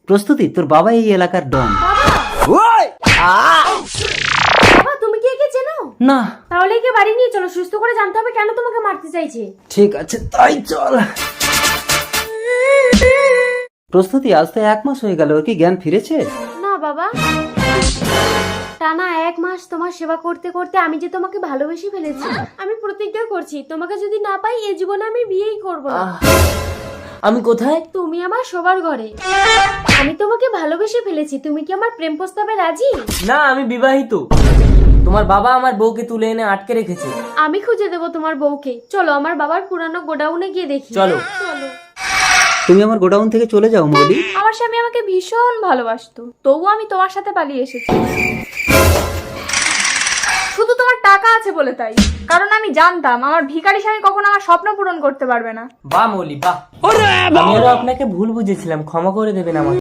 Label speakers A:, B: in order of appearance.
A: প্রস্তুতি, তোর বাবা এই এলাকার ডন।
B: বাবা তুমি কি একে চেনো?
A: না।
B: তাহলে একে বাড়ি নিয়ে চলো, সুস্থ করে জানতে হবে কেন তোমাকে মারতে চাইছে।
A: ঠিক আছে, তাই চল। প্রস্তুতি, আজ তো 1 মাস হয়ে গেল, ওর কি জ্ঞান ফিরেছে?
B: না বাবা, টানা 1 মাস তোমার সেবা করতে করতে আমি যে তোমাকে ভালোবেসে ফেলেছি। আমি প্রতিজ্ঞা করছি তোমাকে যদি না পাই এ জীবনে আমি বিয়েই করব না।
C: আমি কোথায়?
B: তুমি আমার শোবার ঘরে। আমি তোমাকে ভালোবেসে ফেলেছি, তুমি কি আমার প্রেম প্রস্তাবে রাজি?
C: না, আমি বিবাহিত। তোমার বাবা আমার বউকে তুলে এনে আটকে রেখেছে।
B: আমি খুঁজে দেবো তোমার বউকে। চলো আমার বাবার পুরানো গোডাউনে গিয়ে দেখি।
C: চলো।
B: চলো।
A: তুমি আমার গোডাউন থেকে চলে যাও মৌলি।
D: আমার স্বামী আমাকে ভীষণ ভালোবাসতো, তবুও আমি তোমার সাথে পালিয়ে এসেছি। শুধু তোমার টাকা আছে বলে তাই, কারণ আমি জানতাম আমার ভিখারি স্বামী কখনো আমার স্বপ্ন পূরণ করতে পারবে না।
C: বাহ মৌলি বাহ। আমি আরো আপনাকে ভুল বুঝেছিলাম, ক্ষমা করে দেবেন আমাকে।